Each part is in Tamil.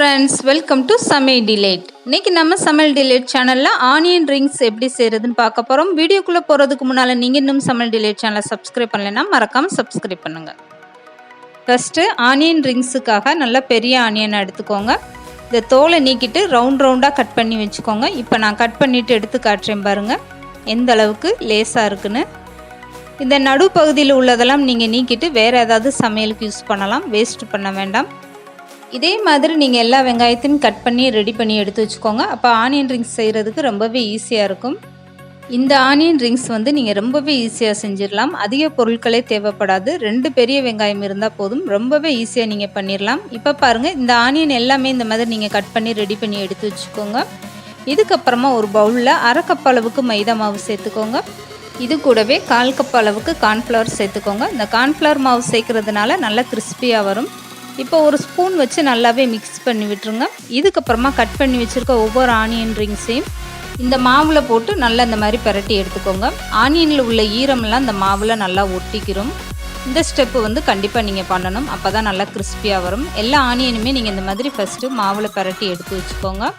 ஃப்ரெண்ட்ஸ், வெல்கம் டு சமையல் டிலேட். இன்னைக்கு நம்ம சமையல் டிலேட் சேனலில் ஆனியன் ரிங்ஸ் எப்படி செய்கிறதுன்னு பார்க்க போகிறோம். வீடியோக்குள்ளே போகிறதுக்கு முன்னால் நீங்கள் இன்னும் சமையல் டிலேட் சேனலை சப்ஸ்கிரைப் பண்ணலைன்னா மறக்காமல் சப்ஸ்கிரைப் பண்ணுங்கள். ஃபஸ்ட்டு ஆனியன் ரிங்ஸுக்காக நல்லா பெரிய ஆனியனை எடுத்துக்கோங்க. இந்த தோலை நீக்கிட்டு ரவுண்டாக கட் பண்ணி வச்சுக்கோங்க. இப்போ நான் கட் பண்ணிவிட்டு எடுத்து காட்டுறேன் பாருங்கள் எந்த அளவுக்கு லேஸாக இருக்குன்னு. இந்த நடுப்பகுதியில் உள்ளதெல்லாம் நீங்கள் நீக்கிட்டு வேறு ஏதாவது சமையலுக்கு யூஸ் பண்ணலாம், வேஸ்ட் பண்ண வேண்டாம். இதே மாதிரி நீங்கள் எல்லா வெங்காயத்தையும் கட் பண்ணி ரெடி பண்ணி எடுத்து வச்சுக்கோங்க. அப்போ ஆனியன் ரிங்ஸ் செய்கிறதுக்கு ரொம்பவே ஈஸியாக இருக்கும். இந்த ஆனியன் ரிங்ஸ் நீங்கள் ரொம்பவே ஈஸியாக செஞ்சிடலாம். அதிக பொருட்களே தேவைப்படாது. 2 பெரிய வெங்காயம் இருந்தால் போதும், ரொம்பவே ஈஸியாக நீங்கள் பண்ணிடலாம். இப்போ பாருங்கள், இந்த ஆனியன் எல்லாமே இந்த மாதிரி நீங்கள் கட் பண்ணி ரெடி பண்ணி எடுத்து வச்சுக்கோங்க. இதுக்கப்புறமா ஒரு பவுலில் 1/2 கப் அளவுக்கு மைதா மாவு சேர்த்துக்கோங்க. இது கூடவே 1/4 கப் அளவுக்கு கார்ன்ஃப்ளவர் சேர்த்துக்கோங்க. இந்த கார்ன்ஃப்ளவர் மாவு சேர்க்கறதுனால நல்லா கிறிஸ்பியாக வரும். இப்போ ஒரு ஸ்பூன் வச்சு நல்லாவே மிக்ஸ் பண்ணி விட்டுருங்க. இதுக்கப்புறமா கட் பண்ணி வச்சுருக்க ஒவ்வொரு ஆனியன் ரிங்ஸையும் இந்த மாவில் போட்டு நல்லா இந்த மாதிரி பரட்டி எடுத்துக்கோங்க. ஆனியனில் உள்ள ஈரமெல்லாம் இந்த மாவில் நல்லா ஒட்டிக்கிறோம். இந்த ஸ்டெப்பு கண்டிப்பாக நீங்கள் பண்ணணும். அப்போ தான் நல்லா கிறிஸ்பியாக வரும். எல்லா ஆனியனுமே நீங்கள் இந்த மாதிரி ஃபஸ்ட்டு மாவில் பரட்டி எடுத்து வச்சுக்கோங்க.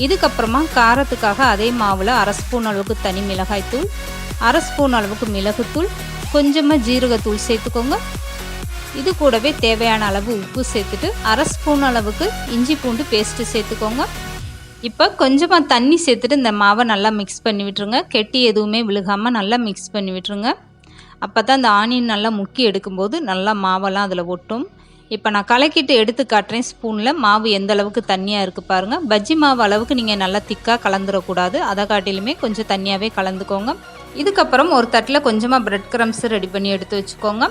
இதுக்கப்புறமா காரத்துக்காக அதே மாவில் 1/2 ஸ்பூன் அளவுக்கு தனி மிளகாய்த்தூள், 1/2 ஸ்பூன் அளவுக்கு மிளகுத்தூள், கொஞ்சமாக ஜீரகத்தூள் சேர்த்துக்கோங்க. இது கூடவே தேவையான அளவு உப்பு சேர்த்துட்டு 1/2 ஸ்பூன் அளவுக்கு இஞ்சி பூண்டு பேஸ்ட்டு சேர்த்துக்கோங்க. இப்போ கொஞ்சமாக தண்ணி சேர்த்துட்டு இந்த மாவை நல்லா மிக்ஸ் பண்ணி விட்டுருங்க. கெட்டி எதுவுமே விழுகாமல் நல்லா மிக்ஸ் பண்ணி விட்டுருங்க. அப்போ தான் இந்த ஆனியன் நல்லா முக்கி எடுக்கும்போது நல்லா மாவெல்லாம் அதில் ஒட்டும். இப்போ நான் கலக்கிட்டு எடுத்து காட்டுறேன் ஸ்பூனில். மாவு எந்த அளவுக்கு தண்ணியாக இருக்குது பாருங்கள். பஜ்ஜி மாவு அளவுக்கு நீங்கள் நல்லா திக்காக கலந்துடக்கூடாது. அதை காட்டிலுமே கொஞ்சம் தண்ணியாகவே கலந்துக்கோங்க. இதுக்கப்புறம் ஒரு தட்டில் கொஞ்சமாக பிரெட் கிரம்ஸ் ரெடி பண்ணி எடுத்து வச்சுக்கோங்க.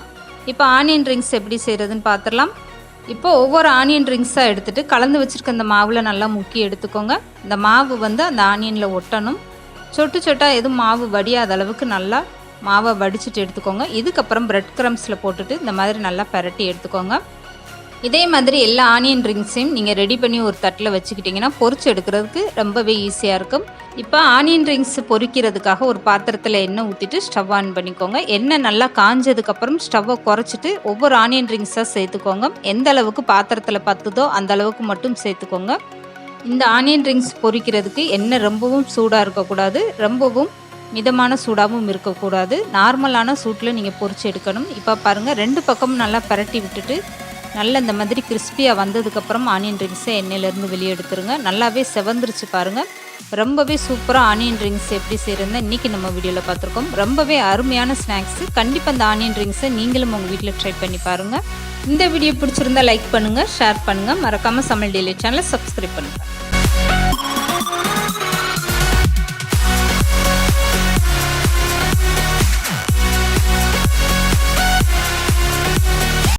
இப்போ ஆனியன் ரிங்ஸ் எப்படி செய்கிறதுன்னு பார்த்துடலாம். இப்போ ஒவ்வொரு ஆனியன் ரிங்ஸாக எடுத்துகிட்டு கலந்து வச்சுருக்க இந்த மாவில் நல்லா முக்கி எடுத்துக்கோங்க. இந்த மாவு அந்த ஆனியனில் ஒட்டணும். சொட்டு சொட்டாக எதுவும் மாவு வடியாத அளவுக்கு நல்லா மாவை வடிச்சிட்டு எடுத்துக்கோங்க. இதுக்கப்புறம் பிரெட் கிரம்ஸில் போட்டுட்டு இந்த மாதிரி நல்லா பரட்டி எடுத்துக்கோங்க. இதே மாதிரி எல்லா ஆனியன் ரிங்ஸையும் நீங்கள் ரெடி பண்ணி ஒரு தட்டில் வச்சுக்கிட்டிங்கன்னா பொரிச்சு எடுக்கிறதுக்கு ரொம்பவே ஈஸியாக இருக்கும். இப்போ ஆனியன் ரிங்ஸ் பொரிக்கிறதுக்காக ஒரு பாத்திரத்தில் எண்ணெய் ஊற்றிட்டு ஸ்டவ் ஆன் பண்ணிக்கோங்க. எண்ணெய் நல்லா காஞ்சதுக்கப்புறம் ஸ்டவ்வை குறைச்சிட்டு ஒவ்வொரு ஆனியன் ரிங்ஸாக சேர்த்துக்கோங்க. எந்த அளவுக்கு பாத்திரத்தில் பத்துதோ அந்த அளவுக்கு மட்டும் சேர்த்துக்கோங்க. இந்த ஆனியன் ரிங்ஸ் பொரிக்கிறதுக்கு எண்ணெய் ரொம்பவும் சூடாக இருக்கக்கூடாது, ரொம்பவும் மிதமான சூடாகவும் இருக்கக்கூடாது. நார்மலான சூட்டில் நீங்கள் பொரிச்சு எடுக்கணும். இப்போ பாருங்கள், 2 பக்கமும் நல்லா பரட்டி விட்டுட்டு நல்லா இந்த மாதிரி கிறிஸ்பியாக வந்ததுக்கப்புறம் ஆனியன் ரிங்ஸை எண்ணெயிலேருந்து வெளியே எடுத்துருங்க. நல்லாவே செவந்துருச்சு பாருங்கள். ரொம்பவே சூப்பராக ஆனியன் ரிங்ஸ் எப்படி செய்கிறதுன்னு இன்றைக்கி நம்ம வீடியோவில் பார்த்துருக்கோம். ரொம்பவே அருமையான ஸ்நாக்ஸு. கண்டிப்பாக இந்த ஆனியன் ரிங்ஸை நீங்களும் உங்கள் வீட்டில் ட்ரை பண்ணி பாருங்கள். இந்த வீடியோ பிடிச்சிருந்தா லைக் பண்ணுங்கள், ஷேர் பண்ணுங்கள். மறக்காமல் சமையல் டிலேட் சேனலை சப்ஸ்கிரைப் பண்ணுங்கள்.